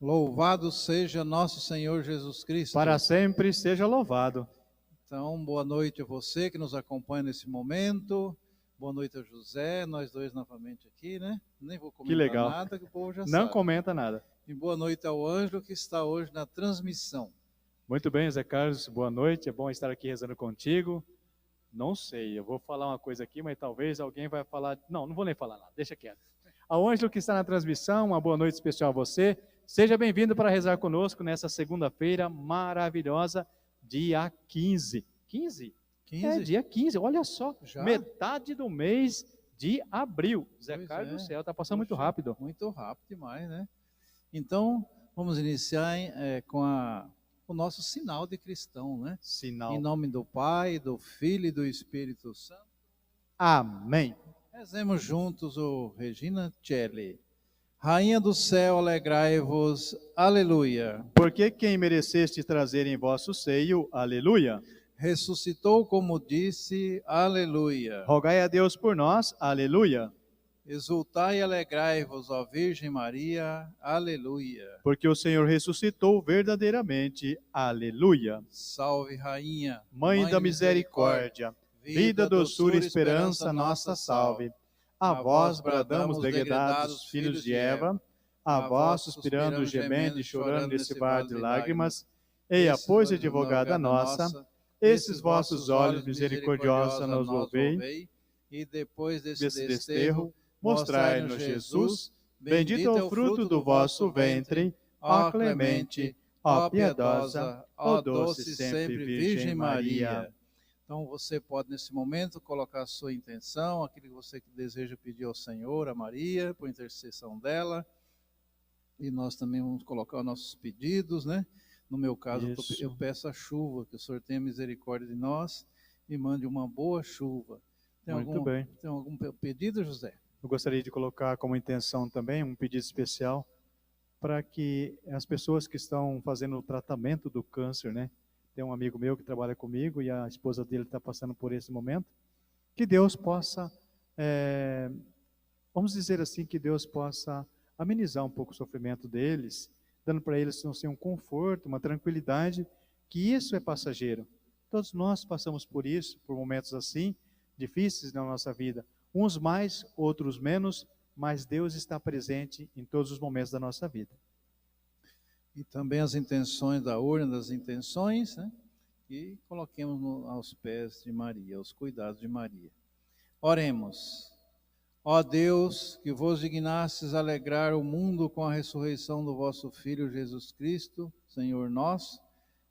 Louvado seja nosso Senhor Jesus Cristo. Para sempre seja louvado. Então, boa noite a você que nos acompanha nesse momento. Boa noite a José, nós dois novamente aqui, né? Nem vou comentar Que legal. nada, que o povo já Não sabe. comenta nada. E boa noite ao Ângelo que está hoje na transmissão. Muito bem, Zé Carlos, boa noite. É bom estar aqui rezando contigo. Não sei, eu vou falar uma coisa aqui, mas talvez alguém vai falar... Não vou nem falar nada, deixa quieto. Ao Ângelo que está na transmissão, uma boa noite especial a você. Seja bem-vindo para rezar conosco nessa segunda-feira maravilhosa, dia 15. 15? 15? É, dia 15, olha só, Já? metade do mês de abril. Zé Pois Carlos é. do céu, está passando muito Poxa, rápido. Muito rápido demais, né? Então, vamos iniciar com o nosso sinal de cristão, né? Sinal. Em nome do Pai, do Filho e do Espírito Santo. Amém. Rezemos juntos o Regina Celli. Rainha do céu, alegrai-vos, aleluia. Porque quem mereceste trazer em vosso seio, aleluia. Ressuscitou como disse, aleluia. Rogai a Deus por nós, aleluia. Exultai e alegrai-vos, ó Virgem Maria, aleluia. Porque o Senhor ressuscitou verdadeiramente, aleluia. Salve, Rainha, Mãe da misericórdia, vida, doçura e esperança, nossa salve. A vós bradamos, degredados filhos de Eva, a vós suspirando, gemendo e chorando nesse vale de lágrimas, eia, pois, advogada nossa, esses vossos olhos misericordiosos nos volvei, e depois desse desterro, mostrai-nos Jesus, bendito é o fruto do vosso ventre, ó clemente, ó piedosa, ó doce sempre Virgem Maria. Então você pode nesse momento colocar a sua intenção, aquilo que você deseja pedir ao Senhor, a Maria, por intercessão dela. E nós também vamos colocar os nossos pedidos, né? No meu caso, eu peço a chuva, que o Senhor tenha misericórdia de nós e mande uma boa chuva. Tem algum pedido, José? Eu gostaria de colocar como intenção também um pedido especial para que as pessoas que estão fazendo o tratamento do câncer, né? Tem um amigo meu que trabalha comigo e a esposa dele está passando por esse momento, que Deus possa, vamos dizer assim, que Deus possa amenizar um pouco o sofrimento deles, dando para eles assim, um conforto, uma tranquilidade, que isso é passageiro. Todos nós passamos por isso, por momentos assim, difíceis na nossa vida. Uns mais, outros menos, mas Deus está presente em todos os momentos da nossa vida. E também as intenções da urna das intenções, né? E coloquemos aos pés de Maria, aos cuidados de Maria. Oremos. Ó Deus, que vos dignastes alegrar o mundo com a ressurreição do vosso Filho Jesus Cristo, Senhor nosso,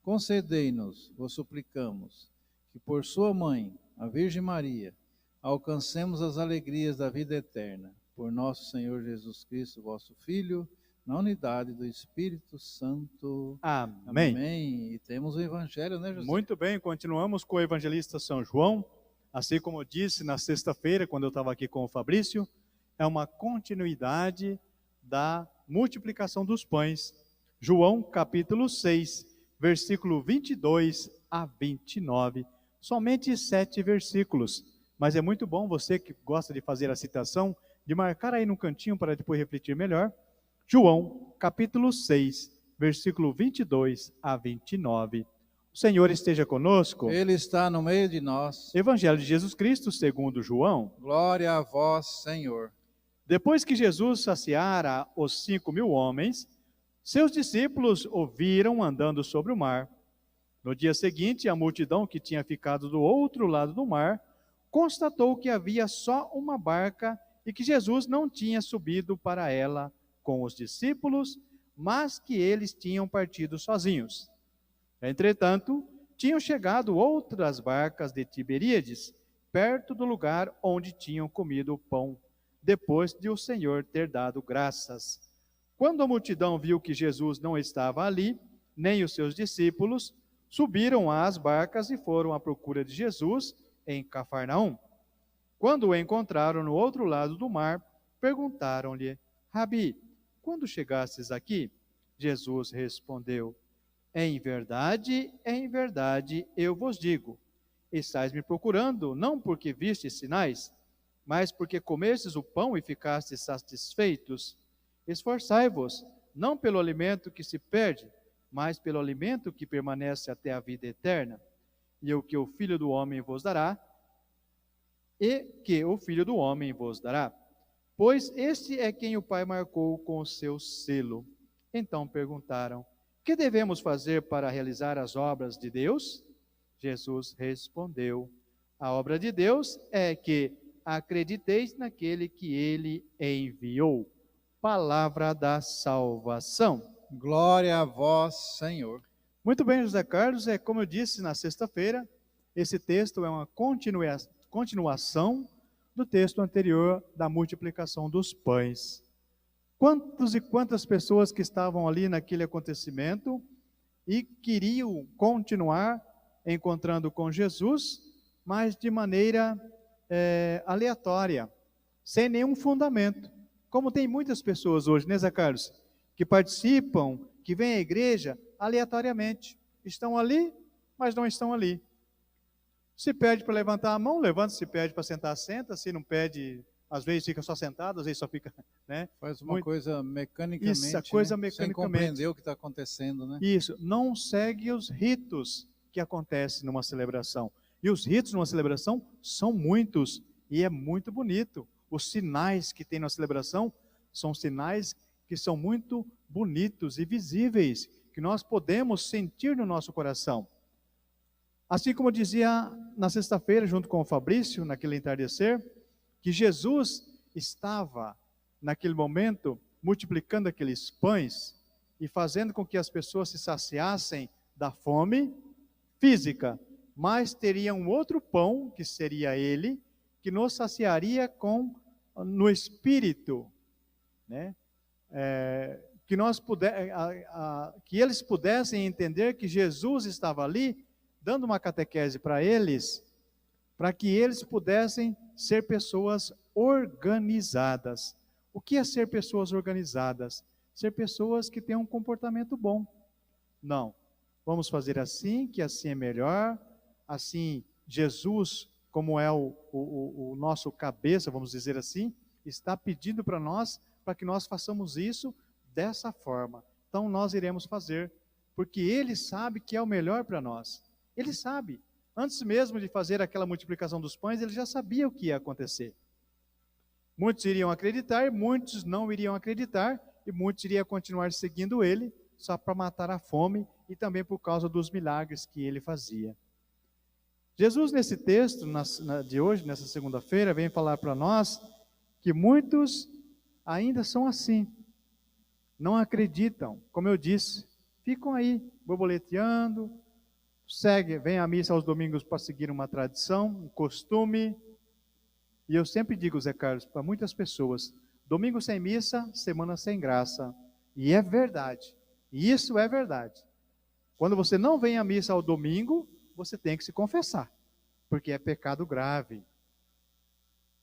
concedei-nos, vos suplicamos, que por sua mãe, a Virgem Maria, alcancemos as alegrias da vida eterna. Por nosso Senhor Jesus Cristo, vosso Filho, na unidade do Espírito Santo. Amém. Amém. E temos o Evangelho, né, José? Muito bem, continuamos com o evangelista São João. Assim como eu disse na sexta-feira, quando eu estava aqui com o Fabrício, é uma continuidade da multiplicação dos pães. João capítulo 6, versículo 22 a 29. Somente 7 versículos. Mas é muito bom você que gosta de fazer a citação, de marcar aí no cantinho para depois refletir melhor. João, capítulo 6, versículo 22 a 29. O Senhor esteja conosco. Ele está no meio de nós. Evangelho de Jesus Cristo, segundo João. Glória a vós, Senhor. Depois que Jesus saciara os 5.000 homens, seus discípulos o viram andando sobre o mar. No dia seguinte, a multidão que tinha ficado do outro lado do mar constatou que havia só uma barca e que Jesus não tinha subido para ela com os discípulos, mas que eles tinham partido sozinhos. Entretanto, tinham chegado outras barcas de Tiberíades, perto do lugar onde tinham comido o pão, depois de o Senhor ter dado graças. Quando a multidão viu que Jesus não estava ali, nem os seus discípulos, subiram às barcas e foram à procura de Jesus em Cafarnaum. Quando o encontraram no outro lado do mar, perguntaram-lhe: Rabi, quando chegastes aqui? Jesus respondeu: em verdade, eu vos digo, estais me procurando, não porque vistes sinais, mas porque comestes o pão e ficastes satisfeitos. Esforçai-vos, não pelo alimento que se perde, mas pelo alimento que permanece até a vida eterna. E o que o Filho do Homem vos dará, pois este é quem o Pai marcou com o seu selo. Então perguntaram: que devemos fazer para realizar as obras de Deus? Jesus respondeu: a obra de Deus é que acrediteis naquele que ele enviou. Palavra da salvação. Glória a vós, Senhor. Muito bem, José Carlos, como eu disse na sexta-feira, esse texto é uma continuação do texto anterior da multiplicação dos pães. Quantos e quantas pessoas que estavam ali naquele acontecimento e queriam continuar encontrando com Jesus, mas de maneira aleatória, sem nenhum fundamento. Como tem muitas pessoas hoje, né, Zé Carlos, que participam, que vêm à igreja aleatoriamente. Estão ali, mas não estão ali. Se pede para levantar a mão, levanta. Se pede para sentar, senta. Se não pede, às vezes fica só sentado, às vezes só fica, né? Faz uma coisa mecanicamente, isso, a coisa né? mecanicamente. Sem compreender o que está acontecendo, né? Isso, não segue os ritos que acontecem numa celebração. E os ritos numa celebração são muitos, e é muito bonito. Os sinais que tem na celebração são sinais que são muito bonitos e visíveis, que nós podemos sentir no nosso coração. Assim como eu dizia na sexta-feira, junto com o Fabrício, naquele entardecer, que Jesus estava, naquele momento, multiplicando aqueles pães e fazendo com que as pessoas se saciassem da fome física, mas teria um outro pão, que seria ele, que nos saciaria no espírito, né? Que eles pudessem entender que Jesus estava ali, dando uma catequese para eles, para que eles pudessem ser pessoas organizadas. O que é ser pessoas organizadas? Ser pessoas que têm um comportamento bom. Não, vamos fazer assim, que assim é melhor, assim Jesus, como é o nosso cabeça, vamos dizer assim, está pedindo para nós, para que nós façamos isso dessa forma. Então nós iremos fazer, porque Ele sabe que é o melhor para nós. Ele sabe. Antes mesmo de fazer aquela multiplicação dos pães, Ele já sabia o que ia acontecer. Muitos iriam acreditar, muitos não iriam acreditar, e muitos iriam continuar seguindo Ele, só para matar a fome, e também por causa dos milagres que Ele fazia. Jesus, nesse texto de hoje, nessa segunda-feira, vem falar para nós que muitos ainda são assim, não acreditam, como eu disse, ficam aí borboleteando, vem à missa aos domingos para seguir uma tradição, um costume. E eu sempre digo, Zé Carlos, para muitas pessoas, domingo sem missa, semana sem graça. E é verdade, e isso é verdade. Quando você não vem à missa ao domingo, você tem que se confessar, porque é pecado grave.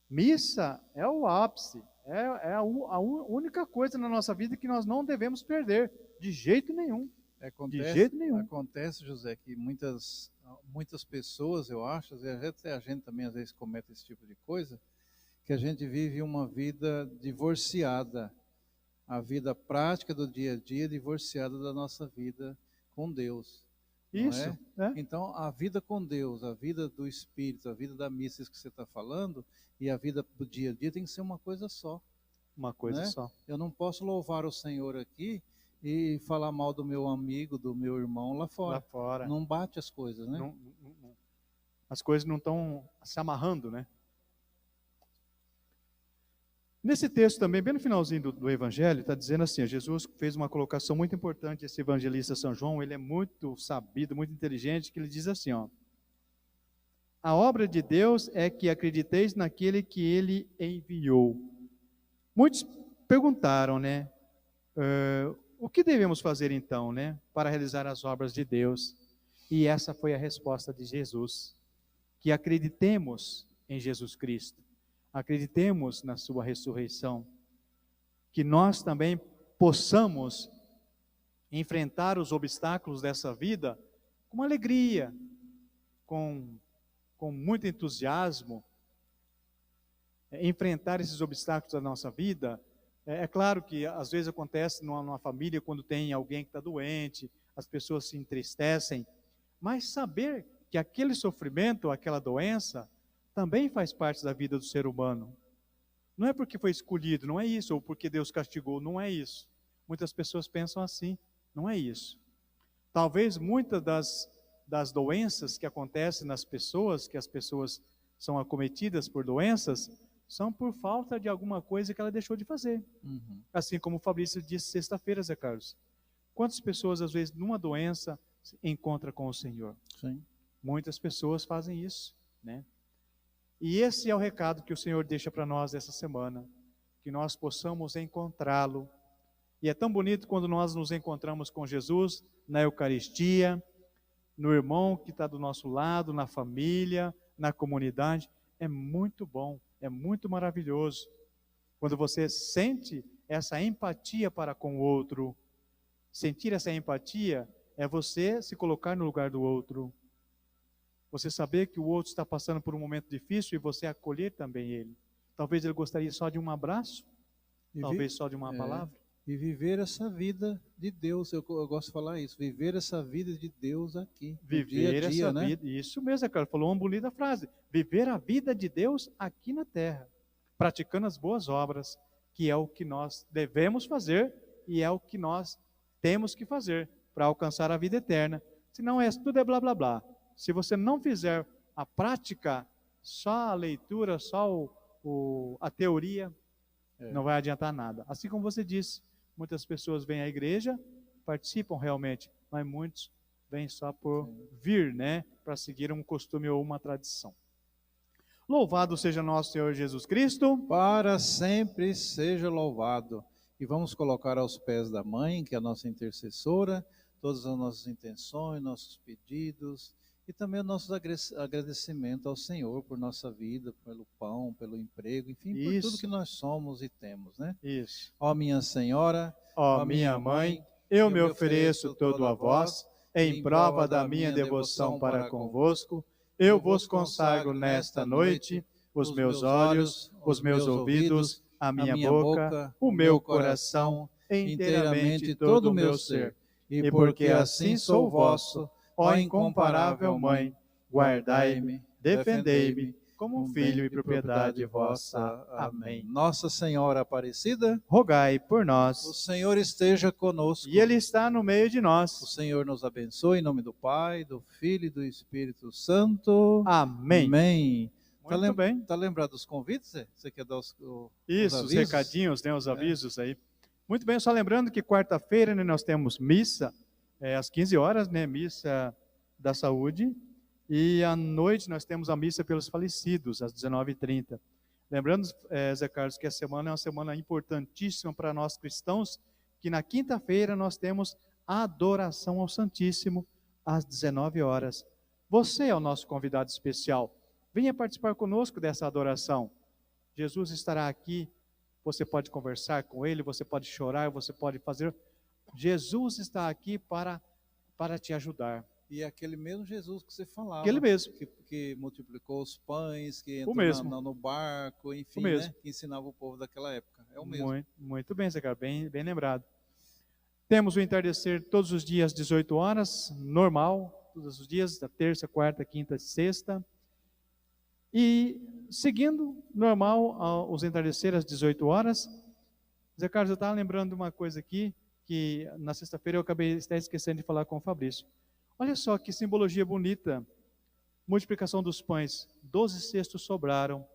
Missa é o ápice, é a única coisa na nossa vida que nós não devemos perder, de jeito nenhum. De jeito nenhum. Acontece, José, que muitas pessoas, eu acho, até a gente também às vezes comete esse tipo de coisa, que a gente vive uma vida divorciada, a vida prática do dia a dia divorciada da nossa vida com Deus. Isso. Então, a vida com Deus, a vida do Espírito, a vida da missa que você está falando, e a vida do dia a dia tem que ser uma coisa só. Uma coisa só. Eu não posso louvar o Senhor aqui e falar mal do meu amigo, do meu irmão lá fora. Lá fora. Não bate as coisas, né? Não. As coisas não estão se amarrando, né? Nesse texto também, bem no finalzinho do Evangelho, está dizendo assim, Jesus fez uma colocação muito importante, esse evangelista São João, ele é muito sabido, muito inteligente, que ele diz assim, a obra de Deus é que acrediteis naquele que Ele enviou. Muitos perguntaram, né? O que devemos fazer então, né? Para realizar as obras de Deus? E essa foi a resposta de Jesus. Que acreditemos em Jesus Cristo. Acreditemos na sua ressurreição. Que nós também possamos enfrentar os obstáculos dessa vida com alegria, com muito entusiasmo, enfrentar esses obstáculos da nossa vida É claro que às vezes acontece numa família, quando tem alguém que está doente, as pessoas se entristecem, mas saber que aquele sofrimento, aquela doença, também faz parte da vida do ser humano. Não é porque foi escolhido, não é isso, ou porque Deus castigou, não é isso. Muitas pessoas pensam assim, não é isso. Talvez muitas das doenças que acontecem nas pessoas, que as pessoas são acometidas por doenças, são por falta de alguma coisa que ela deixou de fazer. Uhum. Assim como o Fabrício disse sexta-feira, Zé Carlos. Quantas pessoas, às vezes, numa doença, se encontram com o Senhor? Sim. Muitas pessoas fazem isso, né? E esse é o recado que o Senhor deixa para nós essa semana, que nós possamos encontrá-lo. E é tão bonito quando nós nos encontramos com Jesus na Eucaristia, no irmão que está do nosso lado, na família, na comunidade. É muito bom, é muito maravilhoso. Quando você sente essa empatia para com o outro. Sentir essa empatia é você se colocar no lugar do outro. Você saber que o outro está passando por um momento difícil e você acolher também ele. Talvez ele gostaria só de um abraço, talvez só de uma palavra. E viver essa vida de Deus, eu gosto de falar isso, viver essa vida de Deus aqui, Viver dia a dia, essa né? vida, isso mesmo, cara, falou uma bonita frase. Viver a vida de Deus aqui na terra, praticando as boas obras, que é o que nós devemos fazer e é o que nós temos que fazer para alcançar a vida eterna. Senão tudo é blá blá blá. Se você não fizer a prática, só a leitura, só a teoria, não vai adiantar nada. Assim como você disse, muitas pessoas vêm à igreja, participam realmente, mas muitos vêm só por vir, né? Para seguir um costume ou uma tradição. Louvado seja nosso Senhor Jesus Cristo. Para sempre seja louvado. E vamos colocar aos pés da Mãe, que é a nossa intercessora, todas as nossas intenções, nossos pedidos, e também o nosso agradecimento ao Senhor por nossa vida, pelo pão, pelo emprego, enfim, por tudo que nós somos e temos, né? Isso. Ó minha Senhora, ó minha Mãe, eu me ofereço todo a vós, em prova da minha devoção para convosco, eu vos consagro nesta noite os meus olhos, os meus ouvidos, a minha boca, o meu coração, inteiramente todo o meu ser. E porque assim sou vosso, ó incomparável Mãe, guardai-me, defendei-me, como filho e propriedade vossa. Amém. Nossa Senhora Aparecida, rogai por nós. O Senhor esteja conosco. E Ele está no meio de nós. O Senhor nos abençoe, em nome do Pai, do Filho e do Espírito Santo. Amém. Amém. Muito bem. Está lembrado dos convites? Você quer dar os Isso, os recadinhos, né, os avisos aí. Muito bem, só lembrando que quarta-feira, né, nós temos missa, às 15 horas, né, missa da saúde, e à noite nós temos a missa pelos falecidos, às 19h30. Lembrando, Zé Carlos, que a semana é uma semana importantíssima para nós cristãos, que na quinta-feira nós temos a adoração ao Santíssimo, às 19 horas. Você é o nosso convidado especial. Venha participar conosco dessa adoração. Jesus estará aqui, você pode conversar com Ele, você pode chorar, você pode fazer. Jesus está aqui para te ajudar. E é aquele mesmo Jesus que você falava. Aquele mesmo. Que multiplicou os pães, que entrou no barco, enfim, né? Que ensinava o povo daquela época. É o mesmo. Muito bem, Zé Carlos, bem lembrado. Temos o entardecer todos os dias, 18 horas, normal, todos os dias, da terça, quarta, quinta e sexta. E seguindo, normal, os entardecer às 18 horas. Zé Carlos, eu estava lembrando de uma coisa aqui, que na sexta-feira eu acabei esquecendo de falar com o Fabrício. Olha só que simbologia bonita. Multiplicação dos pães. 12 cestos sobraram.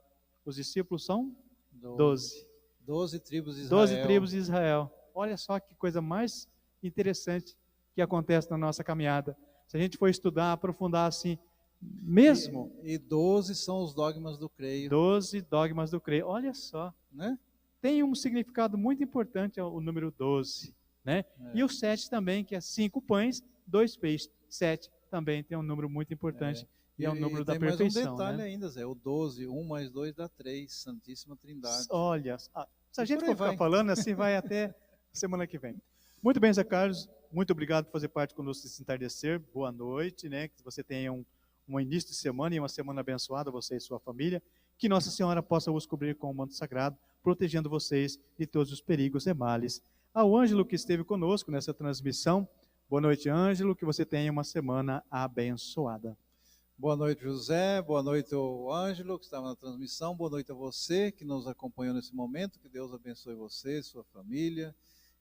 Os discípulos são 12. 12 tribos de Israel. 12 tribos de Israel. Olha só que coisa mais interessante que acontece na nossa caminhada. Se a gente for estudar, aprofundar assim, mesmo. E 12 são os dogmas do creio. 12 dogmas do creio. Olha só, né? Tem um significado muito importante o número 12, né? E o 7 também, que é 5 pães, 2 peixes. 7 também tem um número muito importante. E é o número da perfeição. Tem mais um detalhe ainda, Zé. O 12, 1 mais 2 dá 3, Santíssima Trindade. Olha, se a gente for ficar falando assim, vai até semana que vem. Muito bem, Zé Carlos. Muito obrigado por fazer parte conosco desse entardecer. Boa noite, né? Que você tenha um início de semana e uma semana abençoada, você e sua família. que Nossa Senhora possa vos cobrir com o manto sagrado, protegendo vocês de todos os perigos e males. Ao Ângelo que esteve conosco nessa transmissão, boa noite, Ângelo, que você tenha uma semana abençoada. Boa noite, José. Boa noite ao Ângelo, que estava na transmissão. Boa noite a você, que nos acompanhou nesse momento. Que Deus abençoe você, sua família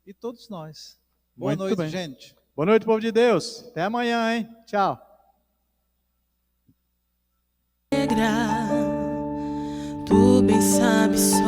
e todos nós. Boa noite, bem. gente. Boa noite, povo de Deus. Até amanhã, hein? Tchau. Tu bem sabes.